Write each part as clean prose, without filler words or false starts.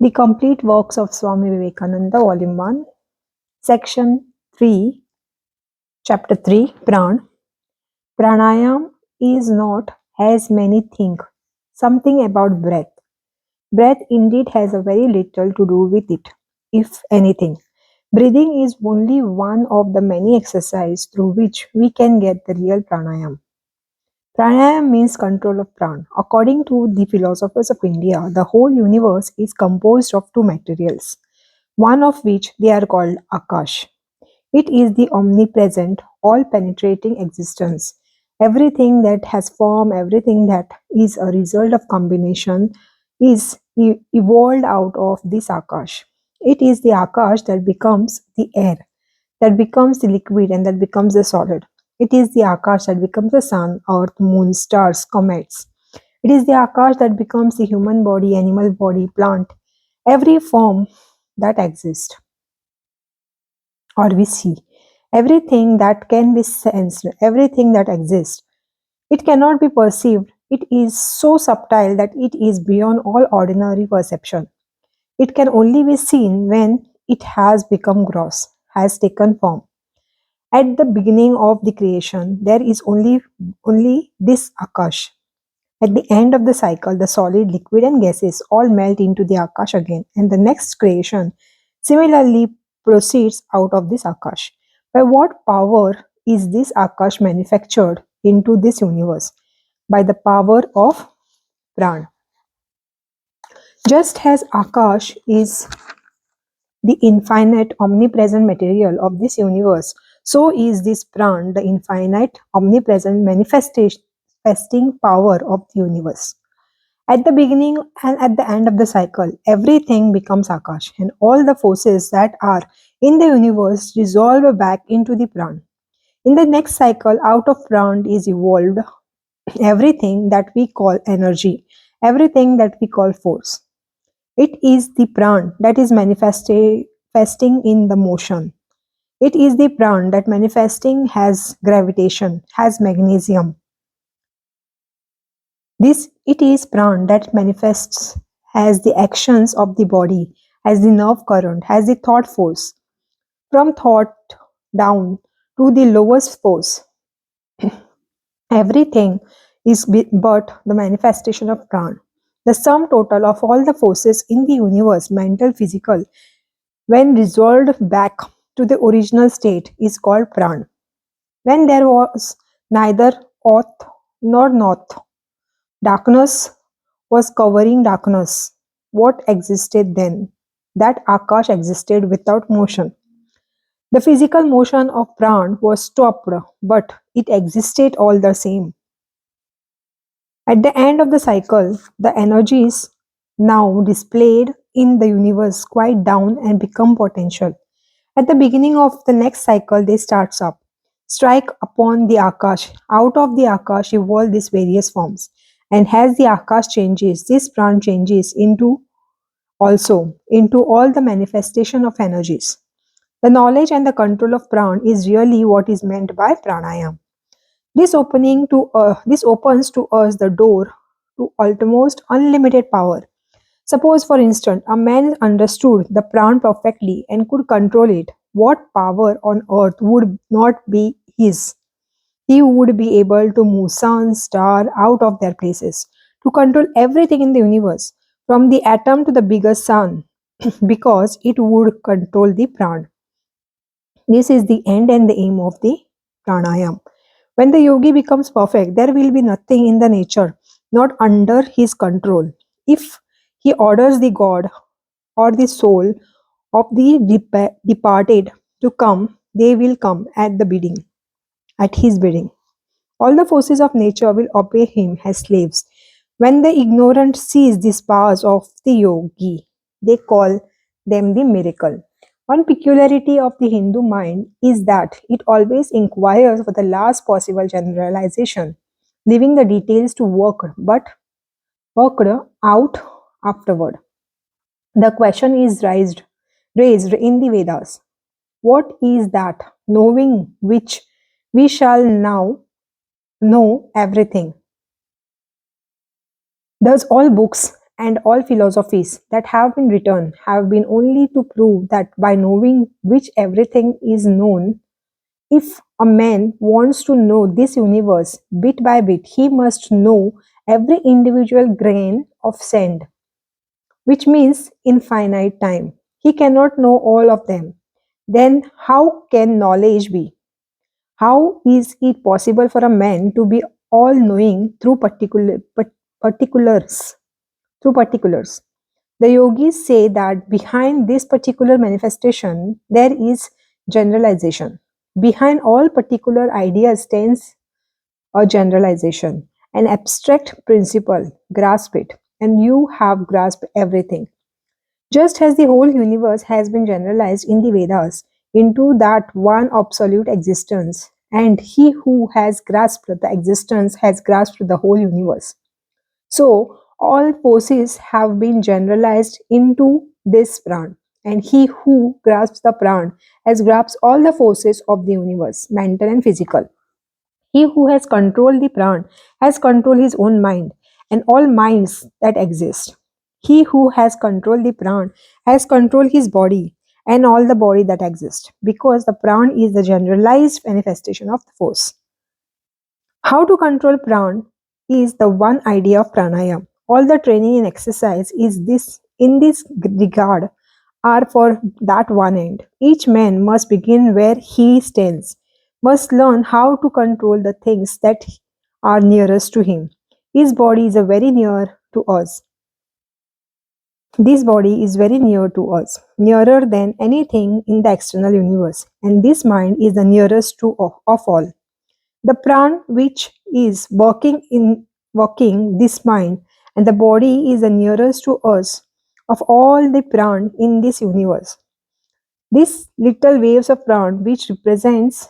The Complete Works of Swami Vivekananda, Volume 1, Section 3, Chapter 3, Pranayam is not as many think something about breath. Breath indeed has a very little to do with it, if anything. Breathing is only one of the many exercises through which we can get the real pranayam. Pranayam means control of prana. According to the philosophers of India, the whole universe is composed of two materials, one of which they are called Akash. It is the omnipresent, all-penetrating existence. Everything that has form, everything that is a result of combination is evolved out of this Akash. It is the Akash that becomes the air, that becomes the liquid and that becomes the solid. It is the Akash that becomes the sun, earth, moon, stars, comets. It is the Akash that becomes the human body, animal body, plant, every form that exists or we see. Everything that can be sensed, everything that exists, it cannot be perceived. It is so subtle that it is beyond all ordinary perception. It can only be seen when it has become gross, has taken form. At the beginning of the creation, there is only this Akash. At the end of the cycle, the solid, liquid, and gases all melt into the Akash again, and the next creation similarly proceeds out of this Akash. By what power is this Akash manufactured into this universe? By the power of Prana. Just as Akash is the infinite, omnipresent material of this universe, so is this Prana the infinite, omnipresent manifesting power of the universe. At the beginning and at the end of the cycle, everything becomes Akash, and all the forces that are in the universe dissolve back into the Pran. In the next cycle, out of Pran is evolved everything that we call energy, everything that we call force. It is the Pran that is manifesting in the motion. It is the Pran that manifesting has gravitation, has magnesium, this it is prana that manifests as the actions of the body, as the nerve current, as the thought force. From thought down to the lowest force, everything is but the manifestation of prana. The sum total of all the forces in the universe, mental, physical, when resolved back to the original state, is called prana. When there was neither aught nor not, darkness was covering darkness. What existed then? That Akash existed without motion. The physical motion of Pran was stopped, but it existed all the same. At the end of the cycle, the energies now displayed in the universe quiet down and become potential. At the beginning of the next cycle, they starts up, strike upon the Akash. Out of the Akash evolve these various forms. And as the Akash changes, this Pran changes into also into all the manifestation of energies. The knowledge and the control of Pran is really what is meant by pranayam. This opens to us the door to almost unlimited power. Suppose, for instance, a man understood the pran perfectly and could control it. What power on earth would not be his? He would be able to move sun, star out of their places, to control everything in the universe, from the atom to the biggest sun, because it would control the pran. This is the end and the aim of the pranayam. When the yogi becomes perfect, there will be nothing in the nature not under his control. If he orders the god or the soul of the departed to come, they will come at his bidding. All the forces of nature will obey him as slaves. When the ignorant sees these powers of the yogi, they call them the miracle. One peculiarity of the Hindu mind is that it always inquires for the last possible generalization, leaving the details to worked out afterward. The question is raised in the Vedas. What is that knowing which we shall now know everything? Thus, all books and all philosophies that have been written have been only to prove that by knowing which everything is known, if a man wants to know this universe bit by bit, he must know every individual grain of sand, which means infinite time. He cannot know all of them. Then how can knowledge be? How is it possible for a man to be all knowing through particulars? Through particulars. The yogis say that behind this particular manifestation, there is generalization. Behind all particular ideas stands a generalization, an abstract principle. Grasp it, and you have grasped everything. Just as the whole universe has been generalized in the Vedas into that one absolute existence, and he who has grasped the existence has grasped the whole universe. So, all forces have been generalized into this Pran, and he who grasps the Pran has grasped all the forces of the universe, mental and physical. He who has controlled the Pran has controlled his own mind and all minds that exist. He who has controlled the Pran has controlled his body and all the body that exists, because the Pran is the generalized manifestation of the force. How to control pran is the one idea of pranayam. All the training and exercise is this in this regard are for that one end. Each man must begin where he stands, must learn how to control the things that are nearest to him. His body is a very near to us. This body is very near to us, nearer than anything in the external universe, and this mind is the nearest to of all. The pran which is working this mind and the body is the nearest to us of all the pran in this universe. These little waves of pran which represents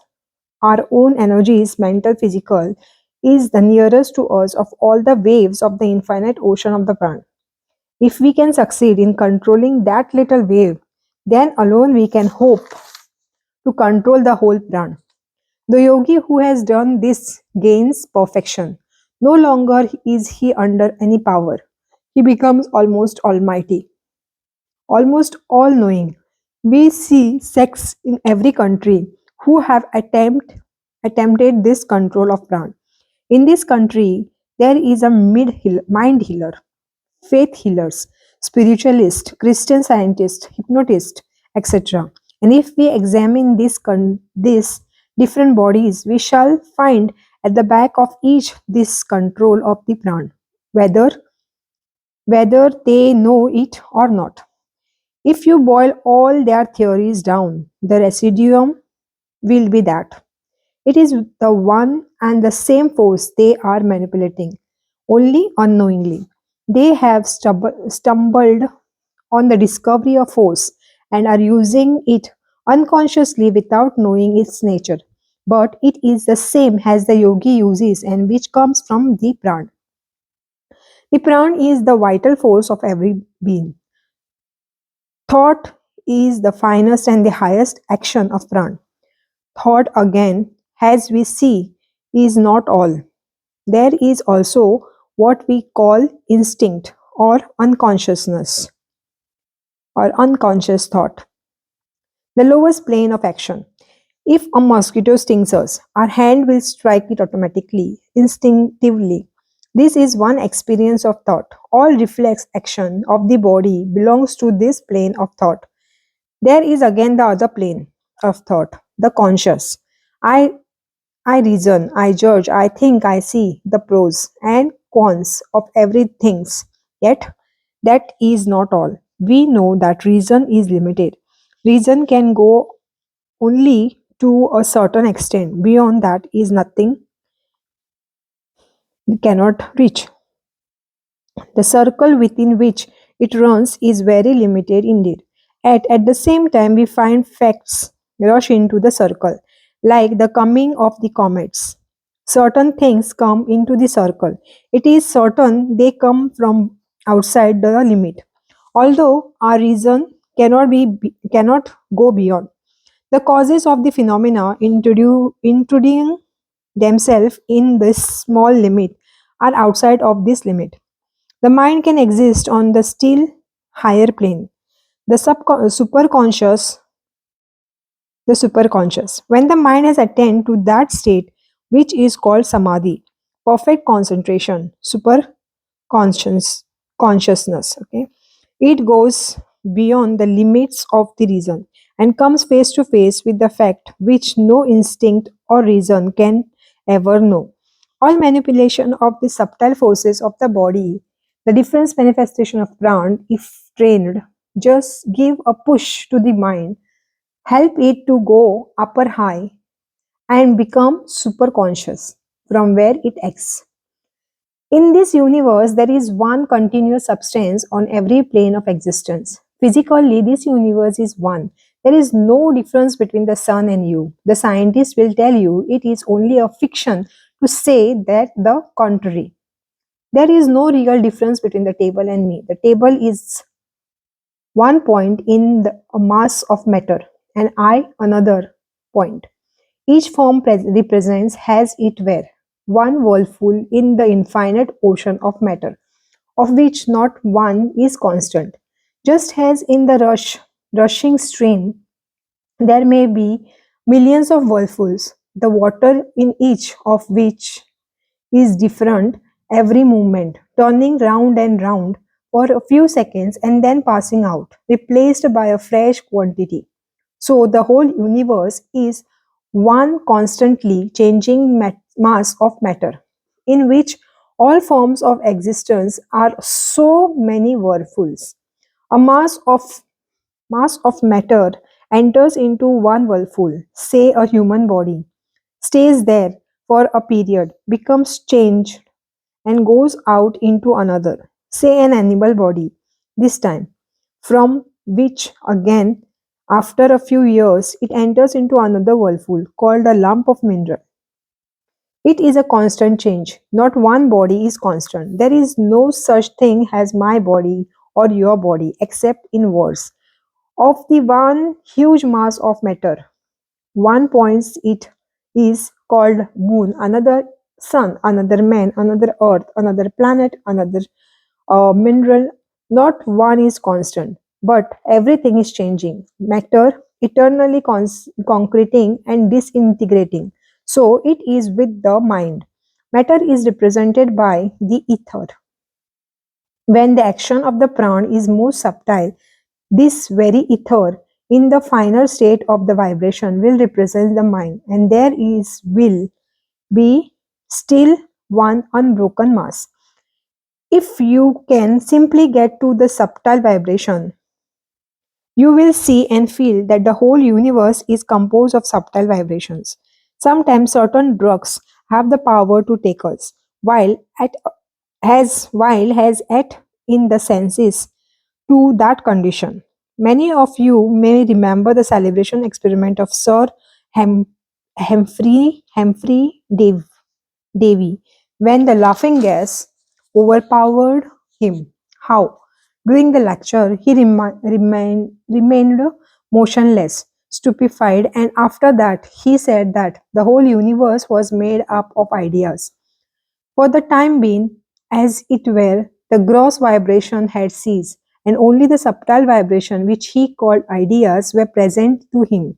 our own energies, mental, physical, is the nearest to us of all the waves of the infinite ocean of the pran. If we can succeed in controlling that little wave, then alone we can hope to control the whole pran. The yogi who has done this gains perfection. No longer is he under any power. He becomes almost almighty, almost all knowing. We see sects in every country who have attempted this control of pran. In this country, there is a mind healer, faith healers, spiritualists, Christian scientists, hypnotists, etc. And if we examine these different bodies, we shall find at the back of each this control of the pran, whether they know it or not. If you boil all their theories down, the residuum will be that it is the one and the same force they are manipulating, only unknowingly. They have stumbled on the discovery of force and are using it unconsciously without knowing its nature. But it is the same as the yogi uses and which comes from the pran. The pran is the vital force of every being. Thought is the finest and the highest action of pran. Thought, again, as we see, is not all. There is also what we call instinct or unconsciousness or unconscious thought, the lowest plane of action. If a mosquito stings us, our hand will strike it automatically, instinctively. This is one experience of thought. All reflex action of the body belongs to this plane of thought. There is again the other plane of thought, the conscious. I I reason, I judge, I think, I see the pros and cons of everything. Yet, that is not all. We know that reason is limited. Reason can go only to a certain extent. Beyond that is nothing we cannot reach. The circle within which it runs is very limited indeed. At the same time, we find facts rush into the circle, like the coming of the comets. Certain things come into the circle. It is certain they come from outside the limit. Although our reason cannot go beyond. The causes of the phenomena intruding themselves in this small limit are outside of this limit. The mind can exist on the still higher plane, the superconscious. When the mind has attained to that state, which is called samadhi, perfect concentration, conscious consciousness. Okay, it goes beyond the limits of the reason and comes face to face with the fact which no instinct or reason can ever know. All manipulation of the subtle forces of the body, the different manifestation of prana, if trained, just give a push to the mind, help it to go upper high and become super conscious from where it acts. In this universe, there is one continuous substance on every plane of existence. Physically, this universe is one. There is no difference between the sun and you. The scientists will tell you it is only a fiction to say that the contrary. There is no real difference between the table and me. The table is one point in the mass of matter, and I another point. Each form represents has it where one whirlpool in the infinite ocean of matter, of which not one is constant. Just as in the rushing stream, there may be millions of whirlpools, the water in each of which is different every moment, turning round and round for a few seconds and then passing out, replaced by a fresh quantity. So the whole universe is one constantly changing mass of matter, in which all forms of existence are so many whirlpools. A mass of matter enters into one whirlpool, say a human body, stays there for a period, becomes changed, and goes out into another, say an animal body, this time, from which again, after a few years, it enters into another whirlpool called a lump of mineral. It is a constant change. Not one body is constant. There is no such thing as my body or your body except in words. Of the one huge mass of matter, one points it is called moon, another sun, another man, another earth, another planet, another mineral. Not one is constant, but everything is changing. Matter eternally concreting and disintegrating. So it is with the mind. Matter is represented by the ether. When the action of the prana is most subtle, this very ether in the final state of the vibration will represent the mind, and there is will be still one unbroken mass. If you can simply get to the subtle vibration, you will see and feel that the whole universe is composed of subtle vibrations. Sometimes certain drugs have the power to take us, while as at in the senses to that condition. Many of you may remember the celebration experiment of Sir Hem- Humphrey Davy when the laughing gas overpowered him. How? During the lecture, he remained motionless, stupefied, and after that, he said that the whole universe was made up of ideas. For the time being, as it were, the gross vibration had ceased, and only the subtle vibration, which he called ideas, were present to him.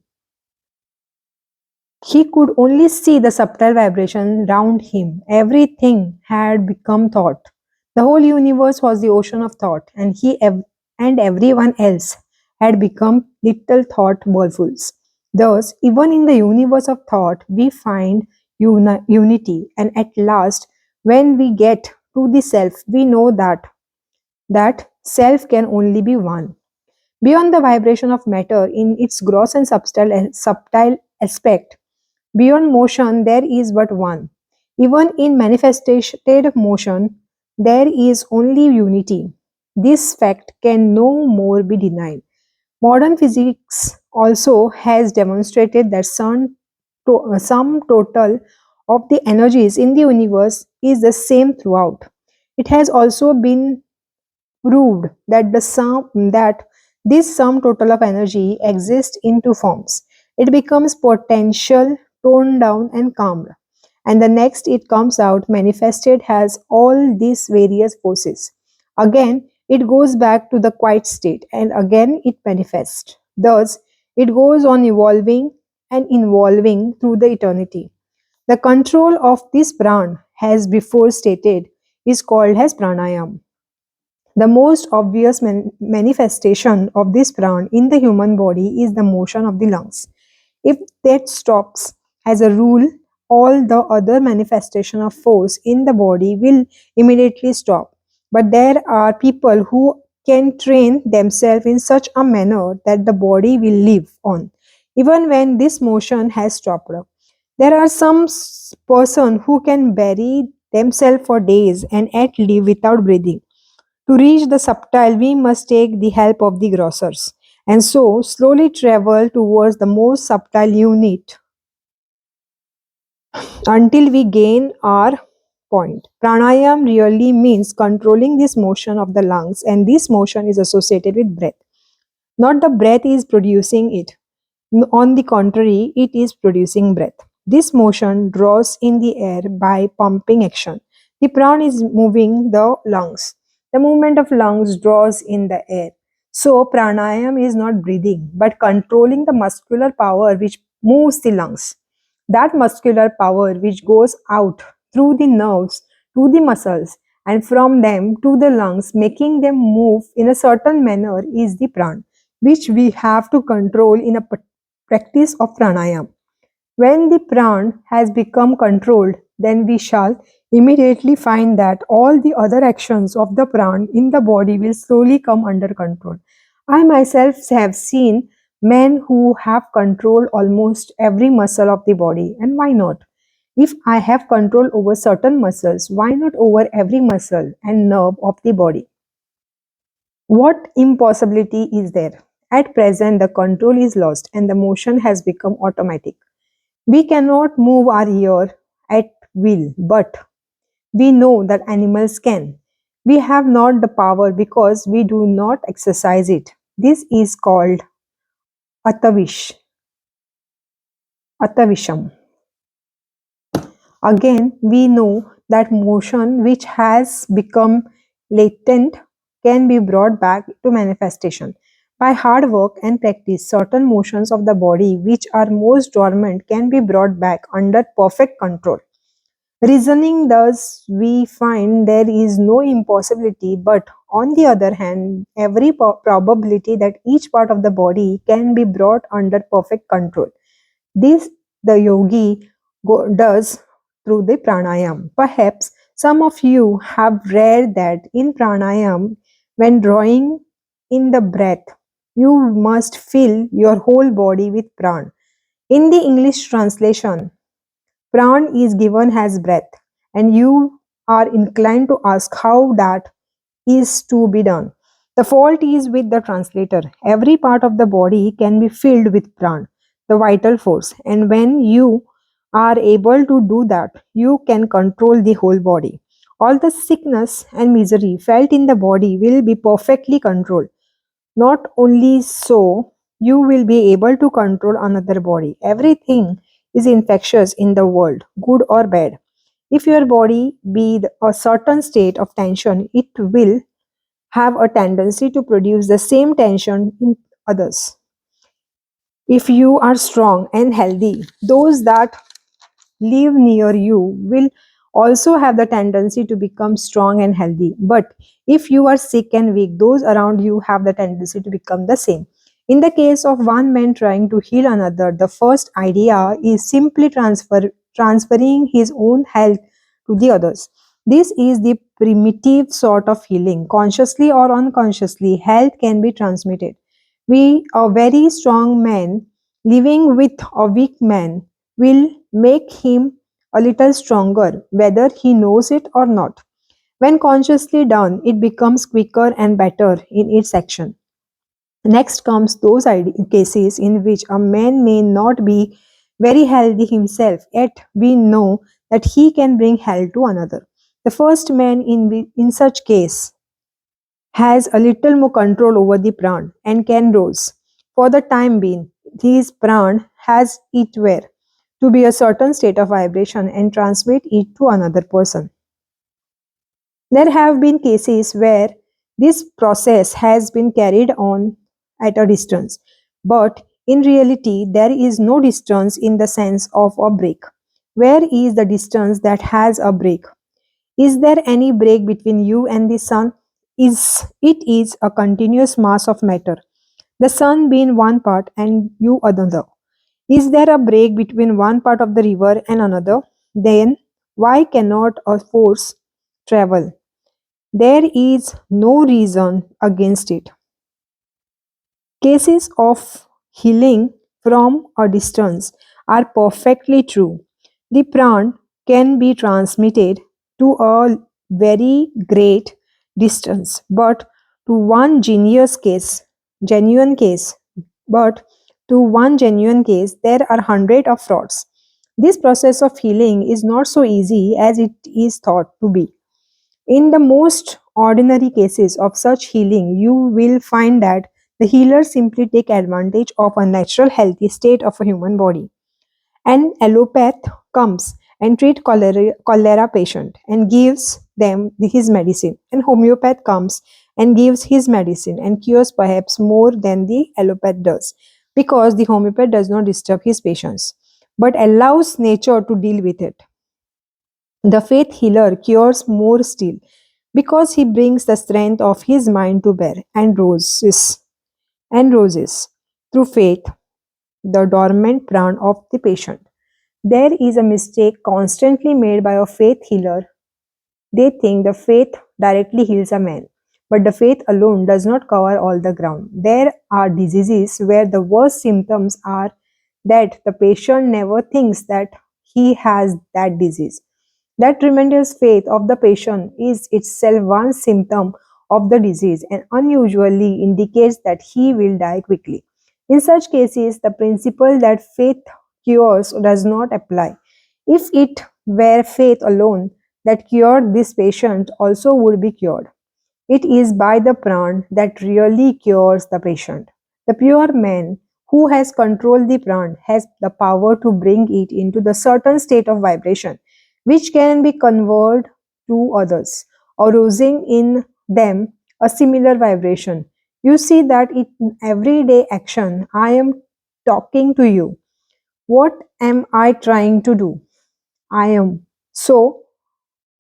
He could only see the subtle vibration round him. Everything had become thought. The whole universe was the ocean of thought, and and everyone else had become little thought whirlpools. Thus, even in the universe of thought, we find unity, and at last, when we get to the self, we know that self can only be one. Beyond the vibration of matter in its gross and subtle aspect, beyond motion, there is but one. Even in manifested motion, there is only unity. This fact can no more be denied. Modern physics also has demonstrated that sum total of the energies in the universe is the same throughout. It has also been proved that this sum total of energy exists in two forms. It becomes potential, toned down and calmed, and the next it comes out manifested has all these various forces. Again, it goes back to the quiet state and again it manifests. Thus, it goes on evolving and evolving through the eternity. The control of this pran, as before stated, is called as pranayam. The most obvious manifestation of this pran in the human body is the motion of the lungs. If that stops, as a rule, all the other manifestation of force in the body will immediately stop. But there are people who can train themselves in such a manner that the body will live on, even when this motion has stopped. There are some person who can bury themselves for days and yet live without breathing. To reach the subtile, we must take the help of the grossers, and so slowly travel towards the most subtile unit until we gain our point. Pranayam really means controlling this motion of the lungs, and this motion is associated with breath. Not the breath is producing it. On the contrary, it is producing breath. This motion draws in the air by pumping action. The pran is moving the lungs. The movement of lungs draws in the air. So, pranayam is not breathing but controlling the muscular power which moves the lungs. That muscular power which goes out through the nerves to the muscles and from them to the lungs, making them move in a certain manner, is the pran, which we have to control in a practice of pranayam. When the pran has become controlled, then we shall immediately find that all the other actions of the pran in the body will slowly come under control. I myself have seen men who have controlled almost every muscle of the body, and why not? If I have control over certain muscles, why not over every muscle and nerve of the body? What impossibility is there? At present, the control is lost and the motion has become automatic. We cannot move our ear at will, but we know that animals can. We have not the power because we do not exercise it. This is called atavish, atavisham. Again, we know that motion which has become latent can be brought back to manifestation. By hard work and practice, certain motions of the body which are most dormant can be brought back under perfect control. Reasoning thus, we find there is no impossibility, but on the other hand, every probability that each part of the body can be brought under perfect control. This the yogi does through the pranayam. Perhaps some of you have read that in pranayam, when drawing in the breath, you must fill your whole body with pran. In the English translation, pran is given as breath, and you are inclined to ask how that is to be done. The fault is with the translator. Every part of the body can be filled with pran, the vital force, and when you are able to do that, you can control the whole body. All the sickness and misery felt in the body will be perfectly controlled. Not only so, you will be able to control another body. Everything is infectious in the world, good or bad. If your body be a certain state of tension, it will have a tendency to produce the same tension in others. If you are strong and healthy, those that live near you will also have the tendency to become strong and healthy. But if you are sick and weak, those around you have the tendency to become the same. In the case of one man trying to heal another, the first idea is simply transferring his own health to the others. This is the primitive sort of healing. Consciously or unconsciously, health can be transmitted. We, a very strong man, living with a weak man, will make him a little stronger, whether he knows it or not. When consciously done, it becomes quicker and better in its action. Next comes those cases in which a man may not be very healthy himself, yet we know that he can bring health to another. The first man in such case has a little more control over the pran and can rose. For the time being, his pran has it where to be a certain state of vibration and transmit it to another person. There have been cases where This process has been carried on at a distance, but in reality, there is no distance in the sense of a break. Where is the distance that has a break? Is there any break between you and the sun? It is a continuous mass of matter, the sun being one part and you another. Is there a break between one part of the river and another? Then why cannot a force travel? There is no reason against it. Cases of healing from a distance are perfectly true. The pran can be transmitted to a very great distance, but to one genuine case, but to one genuine case, there are hundreds of frauds. This process of healing is not so easy as it is thought to be. In the most ordinary cases of such healing, you will find that the healer simply take advantage of a natural healthy state of a human body. An allopath comes and treat cholera patient and gives them his medicine. An homeopath comes and gives his medicine and cures perhaps more than the allopath does, because the homeopath does not disturb his patients but allows nature to deal with it. The faith healer cures more still, because he brings the strength of his mind to bear and roses through faith the dormant pran of the patient. There is a mistake constantly made by a faith healer. They think the faith directly heals a man, but the faith alone does not cover all the ground. There are diseases where the worst symptoms are that the patient never thinks that he has that disease. That tremendous faith of the patient is itself one symptom of the disease and unusually indicates that he will die quickly. In such cases, the principle that faith cures does not apply. If it were faith alone that cured this patient, also would be cured. It is by the pran that really cures the patient. The pure man who has controlled the pran has the power to bring it into the certain state of vibration, which can be conveyed to others, arousing in them a similar vibration. You see that in everyday action, I am talking to you. What am I trying to do? I am so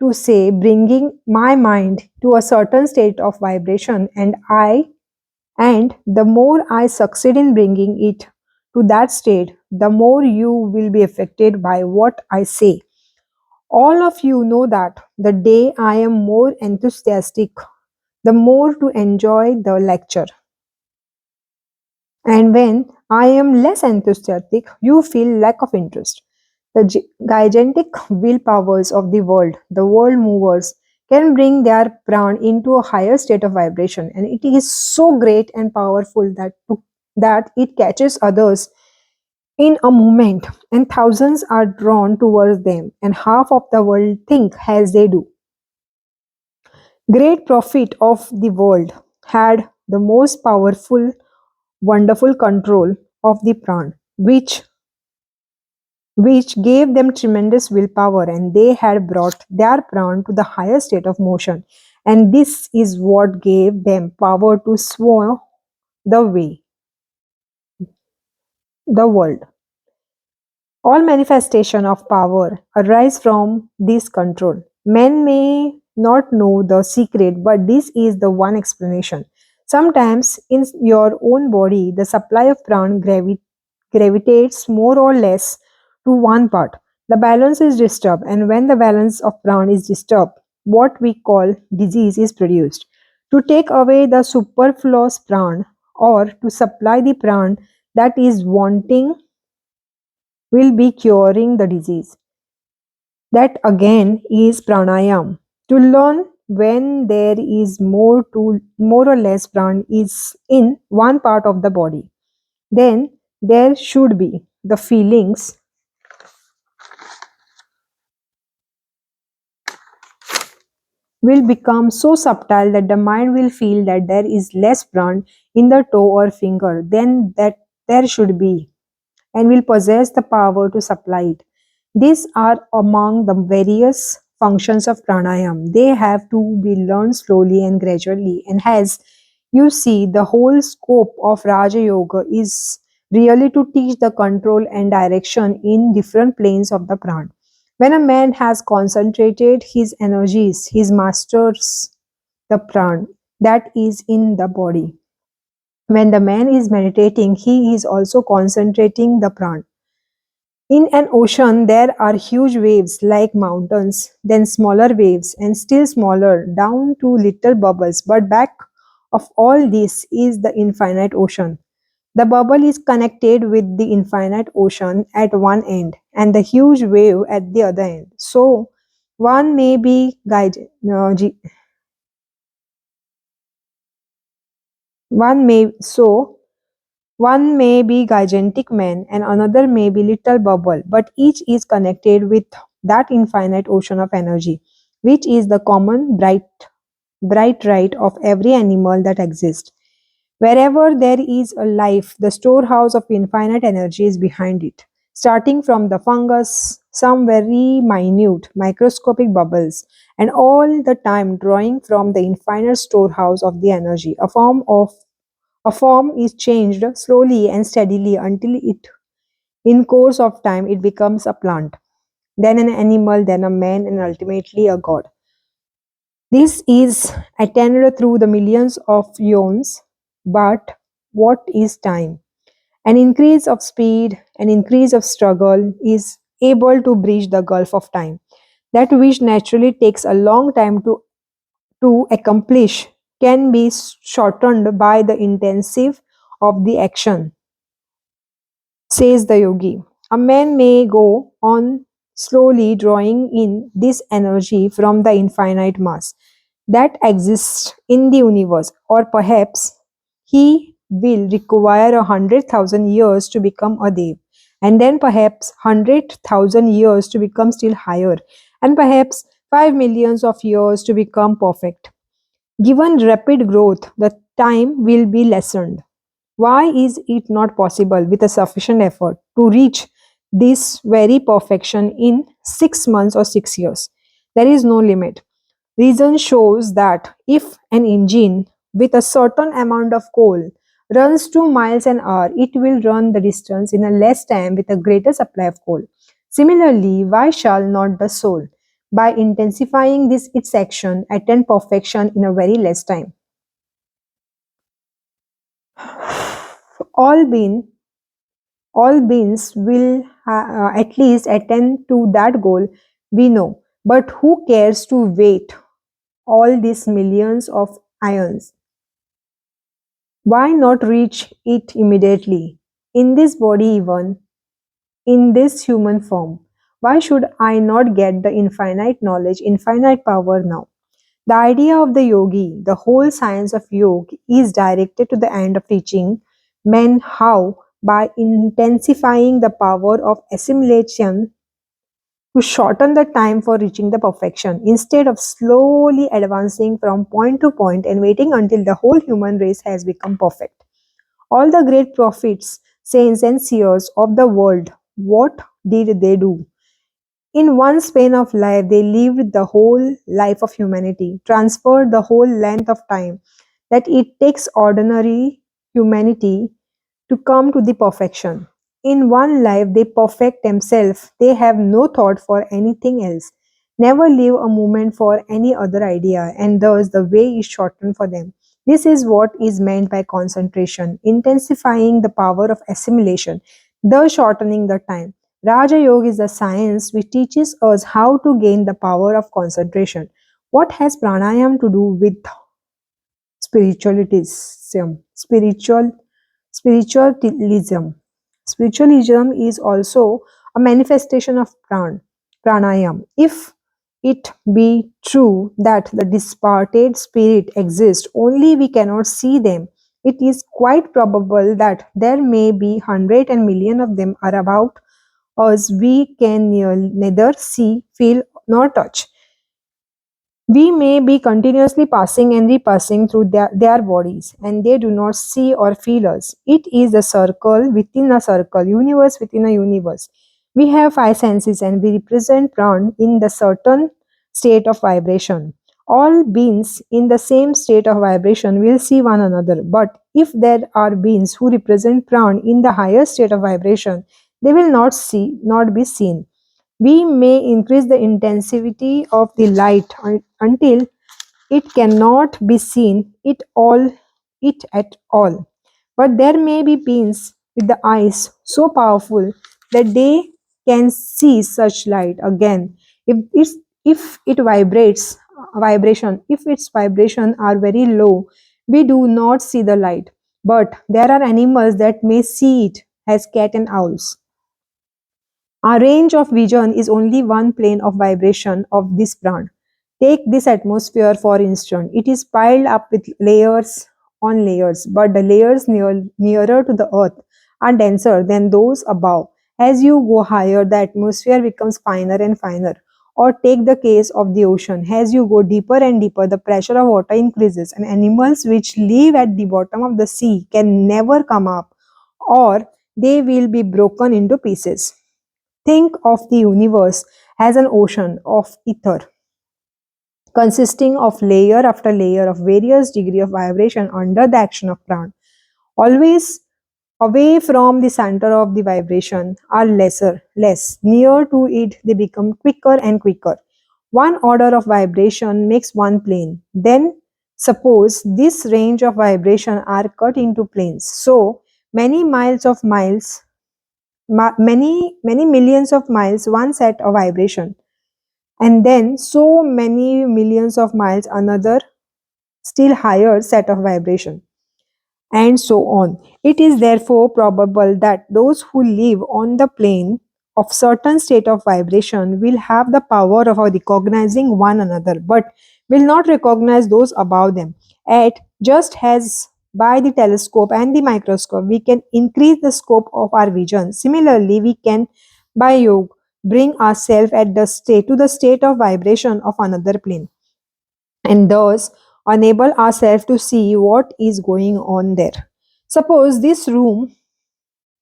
to say bringing my mind to a certain state of vibration, and the more I succeed in bringing it to that state, the more you will be affected by what I say. All of you know that the day I am more enthusiastic, the more to enjoy the lecture, and when I am less enthusiastic, you feel lack of interest. The gigantic willpowers of the world movers, can bring their pran into a higher state of vibration, and it is so great and powerful that it catches others in a moment, and thousands are drawn towards them, and half of the world think as they do. Great prophet of the world had the most powerful, wonderful control of the pran, which gave them tremendous willpower, and they had brought their pran to the higher state of motion, and this is what gave them power to sway the world. All manifestation of power arise from this control. Men may not know the secret, but this is the one explanation. Sometimes in your own body, the supply of pran gravitates more or less to one part. The balance is disturbed, and when the balance of pran is disturbed, what we call disease is produced. To take away the superfluous pran or to supply the pran that is wanting will be curing the disease. That again is pranayam. To learn when there is more or less pran is in one part of the body, then there should be the feelings will become so subtle that the mind will feel that there is less pran in the toe or finger than that there should be, and will possess the power to supply it. These are among the various functions of pranayam. They have to be learned slowly and gradually. And as you see, the whole scope of Raja Yoga is really to teach the control and direction in different planes of the pran. When a man has concentrated his energies, he masters the pran that is in the body. When the man is meditating, he is also concentrating the pran. In an ocean, there are huge waves like mountains, then smaller waves, and still smaller, down to little bubbles. But back of all this is the infinite ocean. The bubble is connected with the infinite ocean at one end and the huge wave at the other end. So, one may be guided, one may so one may be gigantic man and another may be little bubble, but each is connected with that infinite ocean of energy, which is the common bright right of every animal that exists. Wherever there is a life, the storehouse of infinite energy is behind it. Starting from the fungus, some very minute microscopic bubbles, and all the time drawing from the infinite storehouse of the energy. A form is changed slowly and steadily until it in course of time it becomes a plant, then an animal, then a man, and ultimately a god. This is attained through the millions of eons. But what is time? An increase of speed, an increase of struggle is able to bridge the gulf of time. That which naturally takes a long time to accomplish can be shortened by the intensive of the action, says the yogi. A man may go on slowly drawing in this energy from the infinite mass that exists in the universe, or perhaps he will require 100,000 years to become a dev, and then perhaps 100,000 years to become still higher, and perhaps 5 millions of years to become perfect. Given rapid growth, the time will be lessened. Why is it not possible with a sufficient effort to reach this very perfection in 6 months or 6 years? There is no limit. Reason shows that if an engine with a certain amount of coal runs 2 miles an hour, it will run the distance in a less time with a greater supply of coal. Similarly, why shall not the soul, by intensifying this its action, attain perfection in a very less time? All being all beings will at least attend to that goal, we know. But who cares to wait all these millions of ions? Why not reach it immediately? In this body, even in this human form. Why should I not get the infinite knowledge, infinite power now? The idea of the yogi, the whole science of yoga, is directed to the end of teaching men how, by intensifying the power of assimilation, to shorten the time for reaching the perfection, instead of slowly advancing from point to point and waiting until the whole human race has become perfect. All the great prophets, saints, and seers of the world, what did they do? In one span of life, they lived the whole life of humanity, transferred the whole length of time that it takes ordinary humanity to come to the perfection. In one life, they perfect themselves. They have no thought for anything else, never leave a moment for any other idea, and thus the way is shortened for them. This is what is meant by concentration, intensifying the power of assimilation, thus shortening the time. Raja Yoga is the science which teaches us how to gain the power of concentration. What has pranayam to do with spiritualism? Spiritualism. Spiritualism is also a manifestation of pranayam. If it be true that the disparate spirit exists, only we cannot see them, it is quite probable that there may be hundred and million of them are about us we can neither see, feel, nor touch. We may be continuously passing and repassing through their bodies, and they do not see or feel us. It is a circle within a circle, universe within a universe. We have five senses, and we represent Pran in the certain state of vibration. All beings in the same state of vibration will see one another, but if there are beings who represent Pran in the higher state of vibration, they will not be seen. We may increase the intensity of the light until it cannot be seen it at all. But there may be beings with the eyes so powerful that they can see such light again. If it if its vibration are very low, we do not see the light. But there are animals that may see it, as cat and owls. Our range of vision is only one plane of vibration of this prana. Take this atmosphere for instance. It is piled up with layers on layers, but the layers nearer to the earth are denser than those above. As you go higher, the atmosphere becomes finer and finer. Or take the case of the ocean. As you go deeper and deeper, the pressure of water increases, and animals which live at the bottom of the sea can never come up, or they will be broken into pieces. Think of the universe as an ocean of ether consisting of layer after layer of various degree of vibration under the action of prana. Always away from the center of the vibration are less. Near to it they become quicker and quicker. One order of vibration makes one plane. Then suppose this range of vibration are cut into planes. So many millions of miles one set of vibration, and then so many millions of miles another still higher set of vibration, and so on. It is therefore probable that those who live on the plane of certain state of vibration will have the power of recognizing one another, but will not recognize those above them. At just as by the telescope and the microscope we can increase the scope of our vision, similarly we can by yoga bring ourselves at the state to the state of vibration of another plane, and thus enable ourselves to see what is going on there. Suppose this room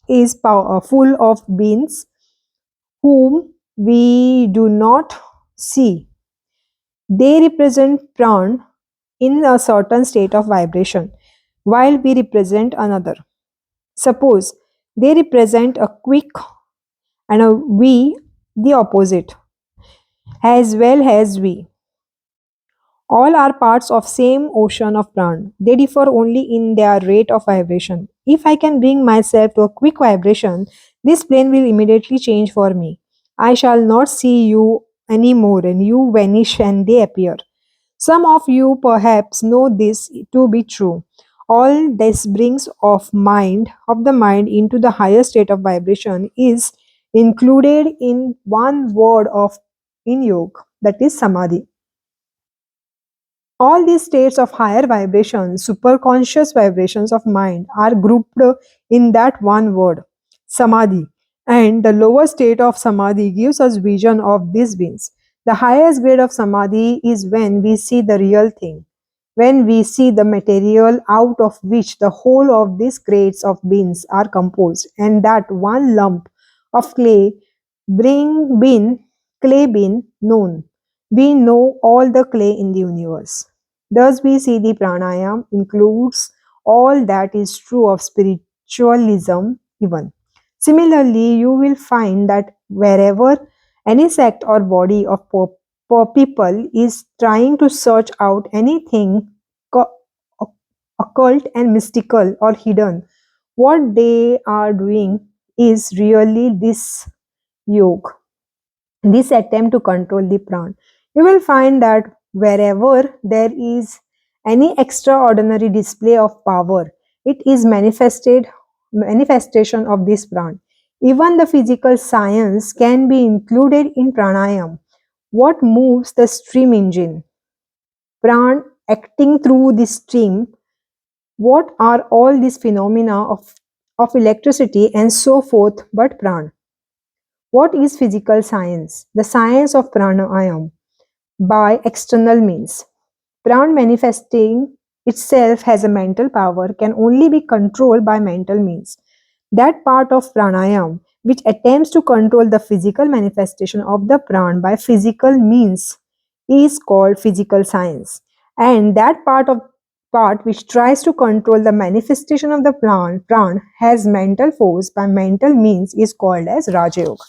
is full of beings whom we do not see. They represent pran in a certain state of vibration, while we represent another. Suppose they represent a quick and a we the opposite, as well as we. All are parts of same ocean of prana. They differ only in their rate of vibration. If I can bring myself to a quick vibration, this plane will immediately change for me. I shall not see you anymore, and you vanish and they appear. Some of you perhaps know this to be true. All this brings of the mind into the higher state of vibration is included in one word of in yoga, that is samadhi. All these states of higher vibrations, superconscious vibrations of mind, are grouped in that one word, samadhi. And the lower state of samadhi gives us vision of these beings. The highest grade of samadhi is when we see the real thing, when we see the material out of which the whole of these grades of beings are composed, and that one lump of bring being, clay being known. We know all the clay in the universe. Thus, we see the pranayam includes all that is true of spiritualism, even. Similarly, you will find that wherever any sect or body of people is trying to search out anything co- occult and mystical or hidden, what they are doing is really this yoga, this attempt to control the prana. You will find that wherever there is any extraordinary display of power, it is manifestation of this prana. Even the physical science can be included in pranayam. What moves the stream engine? Prana acting through the stream. What are all these phenomena of electricity and so forth but prana? What is physical science? The science of pranayam by external means. Prana manifesting itself as a mental power can only be controlled by mental means. That part of pranayam which attempts to control the physical manifestation of the prana by physical means is called physical science. And that part which tries to control the manifestation of the plant has mental force by mental means is called as Raja Yoga.